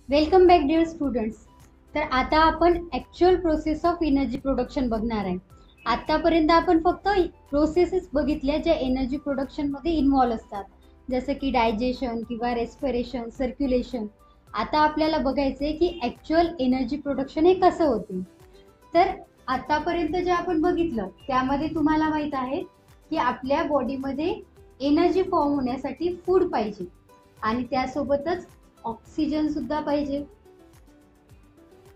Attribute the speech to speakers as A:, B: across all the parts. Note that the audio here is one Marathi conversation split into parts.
A: Welcome back dear students. तर आता आपण actual process of energy production बघणार आहे. आतापर्यंत आपण फक्त प्रोसेसेस बघितल्या ज्या एनर्जी प्रोडक्शनमध्ये इन्व्हॉल्व असतात, जसं की डायजेशन किंवा रेस्पिरेशन, सर्क्युलेशन. आता आपल्याला बघायचं आहे की ॲक्च्युअल एनर्जी प्रोडक्शन हे कसं होते. तर आतापर्यंत जे आपण बघितलं त्यामध्ये तुम्हाला माहीत आहे की आपल्या बॉडीमध्ये एनर्जी फॉर्म होण्यासाठी फूड पाहिजे आणि त्यासोबतच ऑक्सिजन सुद्धा पाहिजे.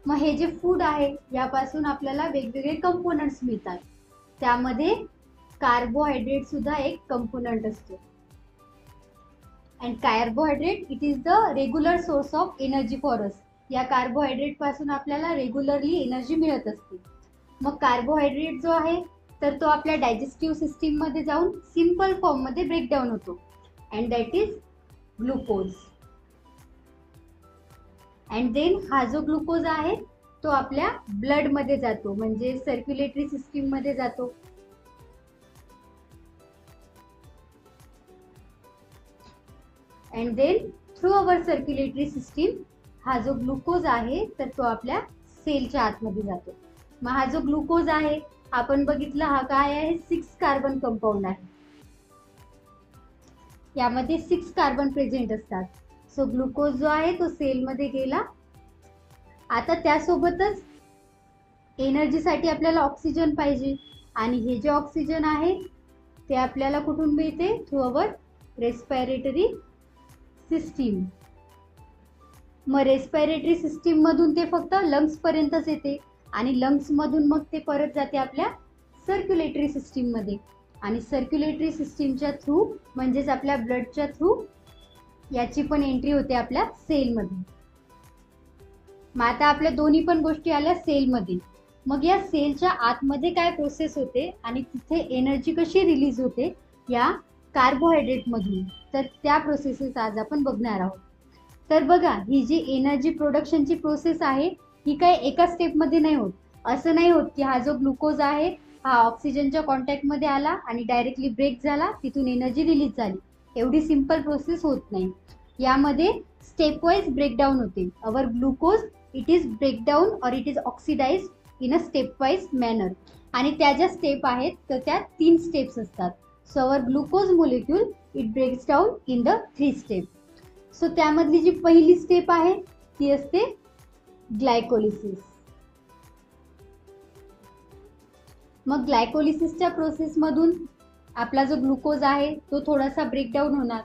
A: मग हे जे फूड आहे यापासून आपल्याला वेगवेगळे कंपोनंट्स मिळतात. त्यामध्ये कार्बोहायड्रेट सुद्धा एक कंपोनंट असतो. And carbohydrate it is the regular source of energy for us. या कार्बोहायड्रेट पासून आपल्याला रेग्युलरली एनर्जी मिळत असते. मग कार्बोहायड्रेट जो आहे तर तो आपल्या डायजेस्टिव्ह सिस्टीम मध्ये जाऊन सिंपल फॉर्म मध्ये ब्रेकडाऊन होतो and that is glucose. And then हा जो ग्लुकोज आहे तो आपल्या ब्लड मध्ये जातो, म्हणजे सर्क्युलेटरी सिस्टीम मध्ये जातो. And then through our circulatory system हा जो ग्लुकोज आहे तर तो आपल्या सेलच्या आतमध्ये जातो. मग हा जो ग्लुकोज आहे आपण बघितलं हा काय आहे, 6 कार्बन कंपाऊंड आहे. यामध्ये 6 कार्बन प्रेझेंट असतात. सो ग्लुकोज जो आहे तो सेलमध्ये गेला. आता त्यासोबतच एनर्जीसाठी आपल्याला ऑक्सिजन पाहिजे आणि हे जे ऑक्सिजन आहे ते आपल्याला कुठून मिळते, थ्रू अवर रेस्पिरेटरी सिस्टीम. मग रेस्पिरेटरी सिस्टीम मधून ते फक्त लंग्स पर्यंतच येते आणि लंग्स मधून मग ते परत जाते आपल्या सर्क्युलेटरी सिस्टीम मध्ये आणि सर्क्युलेटरी सिस्टीमच्या थ्रू म्हणजेच आपल्या ब्लडच्या थ्रू याची पण एंट्री होते आपल्या सेलमध्ये. मग आता आपल्या दोन्ही पण गोष्टी आल्या सेलमध्ये. मग या सेलच्या आतमध्ये काय प्रोसेस होते आणि तिथे एनर्जी कशी रिलीज होते या कार्बोहायड्रेट मधून, तर त्या प्रोसेसेस आज आपण बघणार आहोत. तर बघा, ही जी एनर्जी प्रोडक्शनची प्रोसेस आहे ही काय एका स्टेपमध्ये नाही होत. असं नाही होत की हा जो ग्लुकोज आहे हा ऑक्सिजनच्या कॉन्टॅक्टमध्ये आला आणि डायरेक्टली ब्रेक झाला, तिथून एनर्जी रिलीज झाली. एवढी सिंपल प्रोसेस होत नाही. यामध्ये स्टेप वाईज ब्रेकडाऊन होते. Our glucose it is breakdown और it is oxidise in a step wise manner. आणि त्या ज्या स्टेप आहेत तर त्या 3 स्टेप्स असतात. So our glucose molecule it breaks down in the 3 step. So त्यामधली जी पहिली स्टेप आहे ती असते ग्लायकोलिसिस. मग ग्लायकोलिसिसच्या प्रोसेसमधून आपला जो ग्लुकोज आहे तो थोडासा ब्रेकडाऊन होणार.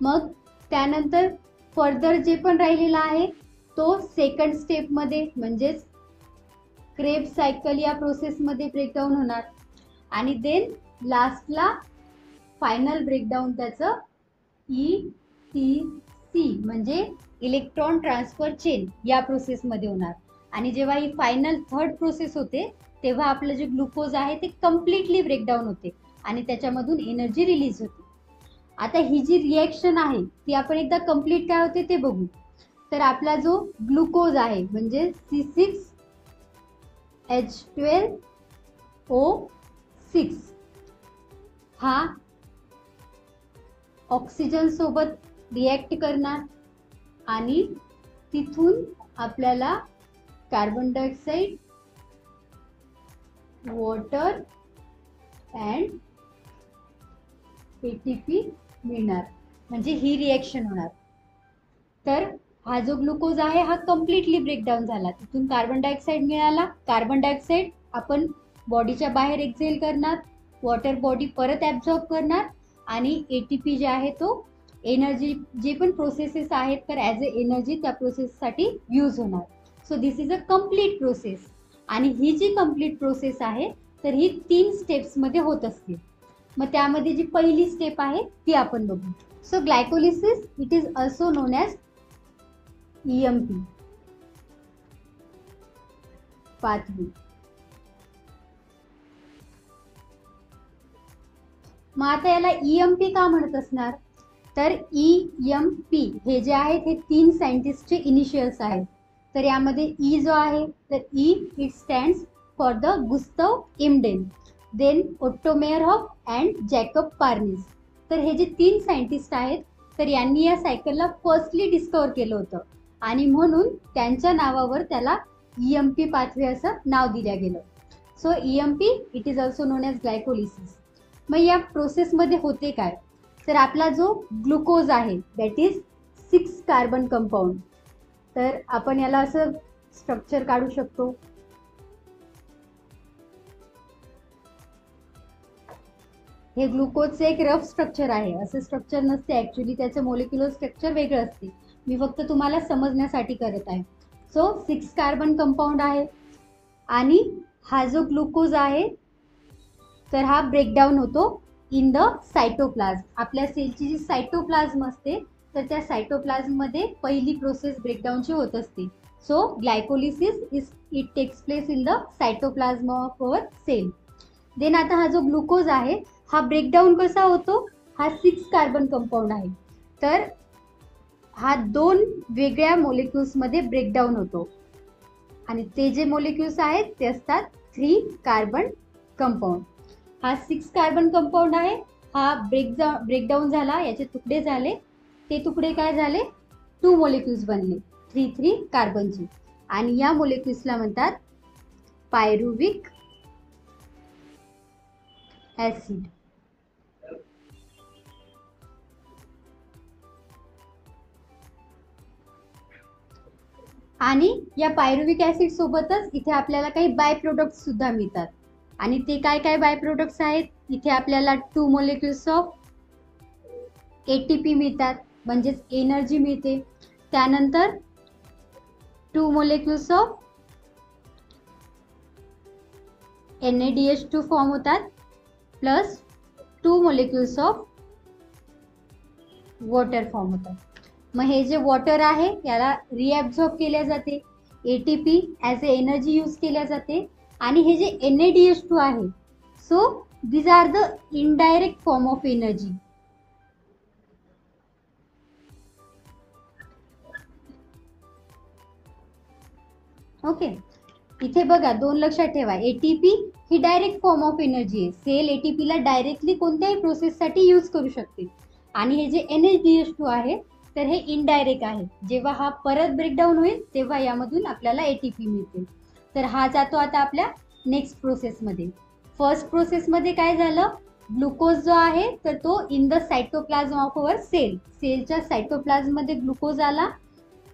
A: मग त्यानंतर फर्दर जे पण राहिलेला आहे तो सेकंड स्टेपमध्ये म्हणजेच क्रेब्स सायकल या प्रोसेसमध्ये ब्रेकडाऊन होणार आणि देन लास्टला फायनल ब्रेकडाऊन त्याचं ETC म्हणजे इलेक्ट्रॉन ट्रान्सफर चेन या प्रोसेसमध्ये होणार. आणि जेव्हा ही फायनल थर्ड प्रोसेस होते तेव्हा आपलं जे ग्लुकोज आहे ते कम्प्लिटली ब्रेकडाऊन होते आणि त्याच्यामधून एनर्जी रिलीज होते. आता ही जी रिॲक्शन आहे ती आपण एकदा कम्प्लीट काय होते ते बघू. तर आपला जो ग्लुकोज आहे म्हणजे C6H12O6 हा ऑक्सिजन सोबत रिॲक्ट करणार आणि तिथून आपल्याला carbon dioxide, water and ATP मिळणार, म्हणजे ही रिॲक्शन होणार. तर हा जो ग्लुकोज आहे हा कम्प्लिटली ब्रेकडाऊन झाला. तिथून कार्बन डायऑक्साईड मिळाला. कार्बन डायऑक्साईड आपण बॉडीच्या बाहेर एक्झेल करणार, वॉटर बॉडी परत ॲब्झॉर्ब करणार आणि ATP जे आहे तो एनर्जी जे पण प्रोसेसेस आहेत तर ॲज अ एनर्जी त्या प्रोसेससाठी यूज होणार. So this is a complete process. आणि ही जी कम्प्लीट प्रोसेस आहे तर ही 3 स्टेप्समध्ये होत असते. मग त्यामध्ये जी पहिली स्टेप आहे ती आपण बघू. So glycolysis it is also non as EMP pathway. मग आता याला EMP का म्हणत असणार, तर EMP हे जे आहेत हे 3 सायंटिस्टचे इनिशियल्स आहेत. तर यामध्ये E जो आहे तर E it stands for the Gustav Embden, then Otto Meyerhof and Jacob Parnas. तर हे जे 3 सायंटिस्ट आहेत तर यांनी या सायकलला फर्स्टली डिस्कवर केलं होतं आणि म्हणून त्यांच्या नावावर त्याला EMP पाथवे असं नाव दिलं गेलं. So EMP it is also non as glycolysis. मग या प्रोसेसमध्ये होते काय, तर आपला जो ग्लुकोज आहे दॅट इज 6 कार्बन कंपाऊंड. तर आपण याला असं स्ट्रक्चर काढू शकतो. हे ग्लुकोजचं एक रफ स्ट्रक्चर आहे, असं स्ट्रक्चर नसते ॲक्च्युली, त्याचं मोलिक्युलर स्ट्रक्चर वेगळं असते. मी फक्त तुम्हाला समजण्यासाठी करत आहे. सो 6 कार्बन कंपाऊंड आहे आणि हा जो ग्लुकोज आहे तर हा ब्रेकडाऊन होतो इन द सायटोप्लाझ्म. आपल्या सेलची जी सायटोप्लाझ्म असते तर त्या सायटोप्लाझममध्ये पहिली प्रोसेस ब्रेकडाऊनची होत असते. So glycolysis it takes place in the cytoplasm of our cell. Then आता हा जो ग्लुकोज आहे हा ब्रेकडाऊन कसा होतो, हा 6 कार्बन कंपाऊंड आहे तर हा 2 वेगळ्या मोलिक्युल्समध्ये ब्रेकडाऊन होतो आणि ते जे मोलिक्युल्स आहेत ते असतात 3 कार्बन कंपाऊंड. हा 6 कार्बन कंपाऊंड आहे, हा ब्रेकडाऊन झाला, याचे तुकडे झाले, ते तुकडे काय झाले 2 मोलिक्युल्स बनले 3 कार्बनचे आणि या मोलिक्युल्सला म्हणतात पायरुविक ॲसिड. आणि या पायरुविक ॲसिड सोबतच इथे आपल्याला काही बाय प्रोडक्ट्स सुद्धा मिळतात आणि ते काय काय बाय प्रोडक्ट्स आहेत, इथे आपल्याला 2 मोलिक्युल्स ऑफ ATP मिळतात म्हणजेच एनर्जी मिळते. त्यानंतर 2 मोलिक्युल्स ऑफ NADH2 फॉर्म होतात plus 2 molecules of water form होतात. मग हे जे वॉटर आहे याला रिॲब्झॉर्ब केल्या जाते, ATP as a energy use केल्या जाते आणि हे जे NADH2 आहे so these are the indirect form of energy. Okay, इथे बघा 2 लक्षात ठेवा, ATP ही डायरेक्ट फॉर्म ऑफ एनर्जी आहे. सेल ATP ला डायरेक्टली कोणत्याही प्रोसेससाठी यूज करू शकते आणि हे जे NADH2 आहे तर हे इनडायरेक्ट आहे. जेव्हा हा परत ब्रेकडाऊन होईल तेव्हा यामधून आपल्याला ATP मिळते. तर हा जातो आता आपल्या नेक्स्ट प्रोसेसमध्ये. फर्स्ट प्रोसेसमध्ये काय झालं, ग्लुकोज जो आहे तर तो in the cytoplasm of our cell, सेलच्या सायटोप्लाझममध्ये ग्लुकोज आला,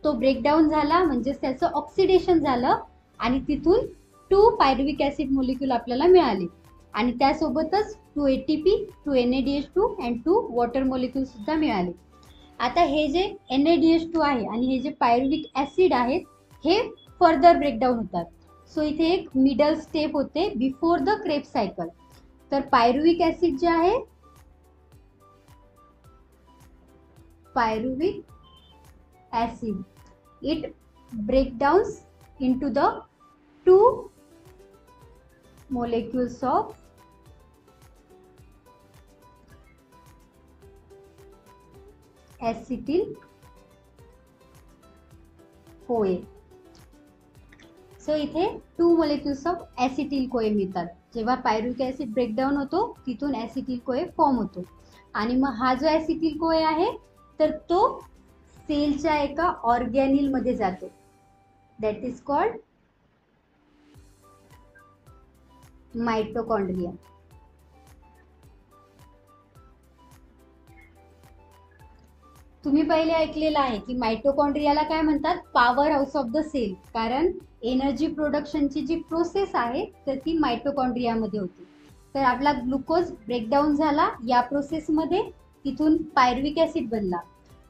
A: तो ब्रेकडाऊन झाला म्हणजेच त्याचं ऑक्सिडेशन झालं आणि तिथून 2 पायरुविक ॲसिड मोलिक्यूल आपल्याला मिळाले आणि त्यासोबतच 2 ATP, 2 NADH2 and 2 water molecule सुद्धा मिळाले. आता हे जे NADH2 आहे आणि हे जे पायरुविक ॲसिड आहेत हे फर्दर ब्रेकडाऊन होतात. सो इथे एक मिडल स्टेप होते बिफोर द क्रेब्स सायकल. तर पायरुविक ॲसिड जे आहे, pyruvic acid it breakdowns into the 2 molecules of acetyl CoA. So इथे 2 मोलिक्युल्स ऑफ ॲसिटिल कोए मिळतात. जेव्हा पायरुविक ॲसिड ब्रेकडाऊन होतो तिथून ॲसिटिल कोए फॉर्म होतो आणि मग हा जो ॲसिटिल कोए आहे तर तो सेलच्या एका ऑर्गॅनिल मध्ये जातो, that is called mitochondria. तुम्ही पहिले ऐकलेलं आहे की मायटोकॉन्ड्रियाला काय म्हणतात, powerhouse of the cell, कारण एनर्जी प्रोडक्शनची जी प्रोसेस आहे तर ती मायटोकॉन्ड्रियामध्ये होती. तर आपला ग्लुकोज ब्रेकडाऊन झाला या प्रोसेसमध्ये, तिथून पायरुविक ॲसिड बनला,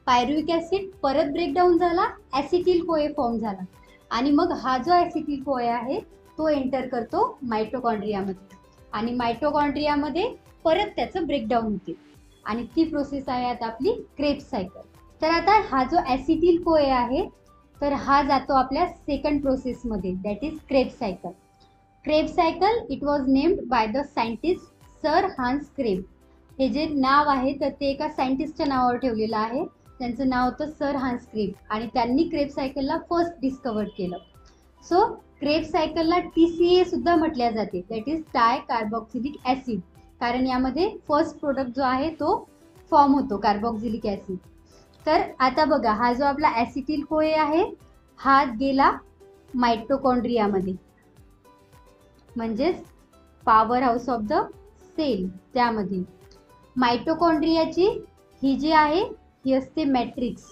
A: पायरुविक ॲसिड परत ब्रेकडाऊन झाला, ॲसिटिल कोए फॉर्म झाला आणि मग हा जो ॲसिटिल कोए आहे तो एंटर करतो मायटोकॉन्ड्रियामध्ये आणि मायटोकॉन्ड्रियामध्ये परत त्याचं ब्रेकडाऊन होते आणि ती प्रोसेस आहे आता आपली क्रेब्स सायकल. तर आता हा जो ॲसिटिल कोए आहे तर हा जातो आपल्या सेकंड प्रोसेसमध्ये, that is Krebs cycle. Krebs cycle it was named by the scientist sir Hans Kreb. हे जे नाव आहे तर ते एका सायंटिस्टच्या नावावर ठेवलेलं आहे, त्यांचं नाव होतं सर हान्स क्रेब आणि त्यांनी क्रेब्स सायकलला फर्स्ट डिस्कवर केलं. सो क्रेब्स सायकलला TCA सुद्धा म्हटल्या जाते, that is di carboxylic acid, कारण यामध्ये फर्स्ट प्रोडक्ट जो आहे तो फॉर्म होतो कार्बोक्सिलिक ॲसिड. तर आता बघा, हा जो आपला ऍसिटिल कोए आहे हा गेला मायटोकॉन्ड्रियामध्ये, म्हणजेच powerhouse of the cell, त्यामध्ये मायटोकॉन्ड्रियाची ही जी आहे ही असते मॅट्रिक्स.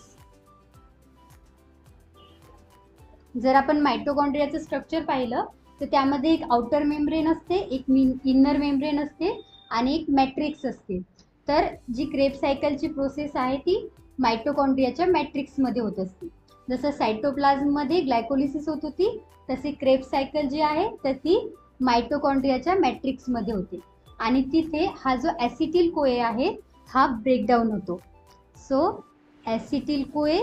A: जर आपण मायटोकॉन्ड्रियाचं स्ट्रक्चर पाहिलं तर त्यामध्ये एक आउटर मेम्ब्रेन असते, एक इनर मेम्ब्रेन असते आणि एक मॅट्रिक्स असते. तर जी क्रेब सायकलची प्रोसेस आहे ती मायटोकॉन्ड्रियाच्या मॅट्रिक्समध्ये होत असते. जसं सायटोप्लाझममध्ये ग्लायकोलिसिस होत होती, तशी क्रेब सायकल जी आहे तर ती मायटोकॉन्ड्रियाच्या मॅट्रिक्समध्ये होते. आणि तिथे हा जो ऍसिटिल कोए आहे हा ब्रेकडाऊन होतो. सो ऍसिटिल कोए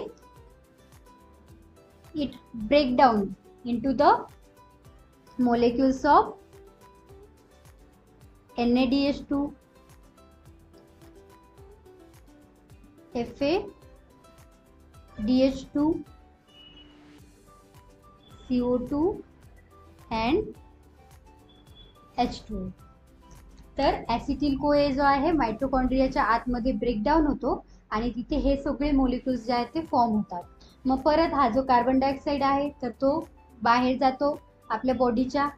A: it break down into the molecules of NADH2, FADH2, CO2 and H2O. तर ऍसिटिल कोए जो आहे मायटोकॉन्ड्रियाच्या आतमध्ये ब्रेकडाऊन होतो आणि तिथे हे सगळे मोलिक्युल्स जे आहेत ते फॉर्म होतात. मग परत हा जो कार्बन डायऑक्साईड आहे तर तो बाहेर जातो आपल्या बॉडीच्या,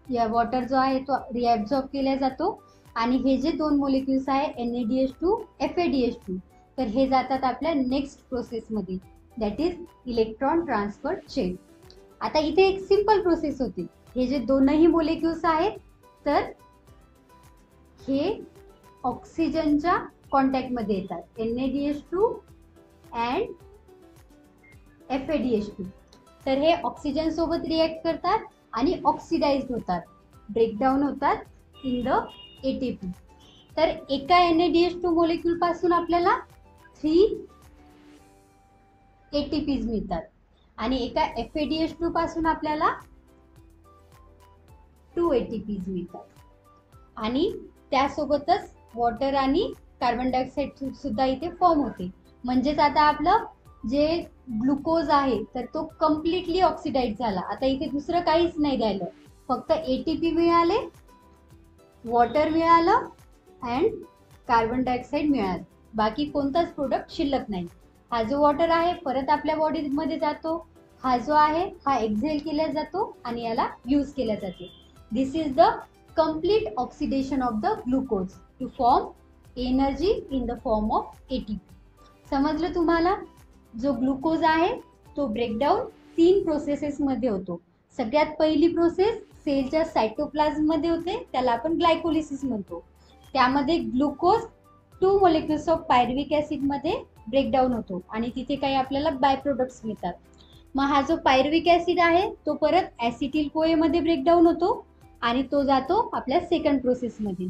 A: या वॉटर जो आहे तो रिॲब्झॉर्ब केला जातो आणि हे जे दोन मोलिक्युल्स आहे NADH2, FADH2, तर हे जातात आपल्या नेक्स्ट प्रोसेसमध्ये, that is electron transfer chain. आता इथे एक सिंपल प्रोसेस होती. हे जे दोनही मोलिक्युल्स आहेत तर हे ऑक्सिजनच्या कॉन्टॅक्टमध्ये येतात, NADH2 अँड FADH2. तर हे ऑक्सिजन सोबत रिॲक्ट करतात आणि ऑक्सिडाइज्ड होतात, ब्रेकडाऊन होतात इन द ATP. तर एका NADH2 मोलिक्यूल पासून आपल्याला 3 ATPs मिळतात आणि एका FADH2 पासून आपल्याला 2 ATPs मिळतात. आणि त्यासोबतच वॉटर आणि कार्बन डायऑक्साईड सुद्धा इथे फॉर्म होते. म्हणजेच आता आपलं जे ग्लुकोज आहे तर तो कम्प्लिटली ऑक्सिडाइज झाला. आता इथे दुसरं काहीच नाही राहिलं, फक्त ATP मिळाले, वॉटर मिळालं अँड कार्बन डायऑक्साईड मिळालं, बाकी कोणताच प्रोडक्ट शिल्लक नाही. हा जो वॉटर आहे परत आपल्या बॉडीमध्ये जातो, हा जो आहे हा एक्झेल केला जातो आणि याला यूज केल्या जाते. This is the complete oxidation of the glucose to form energy in the form of ATP. समजलं तुम्हाला? जो ग्लुकोज आहे तो ब्रेकडाऊन 3 प्रोसेसेसमध्ये होतो. सगळ्यात पहिली प्रोसेस सेलच्या सायटोप्लाझममध्ये होते, त्याला आपण ग्लायकोलिसिस म्हणतो. त्यामध्ये ग्लुकोज 2 मोलिक्युल्स ऑफ पायरुव्हिक ॲसिडमध्ये ब्रेकडाऊन होतो आणि तिथे काही आपल्याला बाय प्रोडक्ट्स मिळतात. मग हा जो पायरुव्हिक ॲसिड आहे तो परत ॲसिटिल कोएमध्ये ब्रेकडाऊन होतो आणि तो जातो आपल्या सेकंड प्रोसेसमध्ये.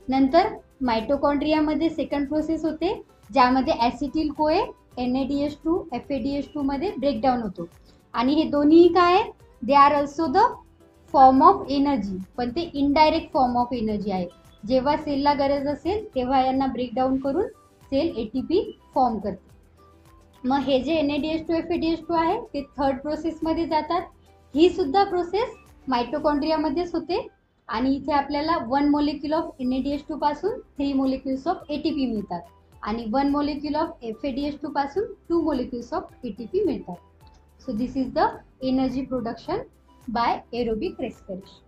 A: नंतर मायटोकॉन्ड्रियामध्ये सेकंड प्रोसेस होते ज्यामध्ये ॲसिटिल कोए NADH2, FADH2 मध्ये ब्रेकडाऊन होतो आणि हे दोन्ही काय आहे, they are also the form of energy, पण ते इनडायरेक्ट फॉर्म ऑफ एनर्जी आहे. जेव्हा सेलला गरज असेल तेव्हा यांना ब्रेकडाऊन करून सेल ATP फॉर्म करते. मग हे जे NADH2, FADH2 आहे ते थर्ड प्रोसेसमध्ये जातात. ही सुद्धा प्रोसेस मायटोकॉन्ड्रियामध्येच होते आणि इथे आपल्याला 1 मोलिक्यूल ऑफ NADH2 पासून 3 मोलिक्युल्स ऑफ ATP मिळतात आणि 1 मोलिक्यूल ऑफ FADH2 पासून 2 मोलिक्युल्स ऑफ ATP मिळतात. So this is the energy production by aerobic respiration.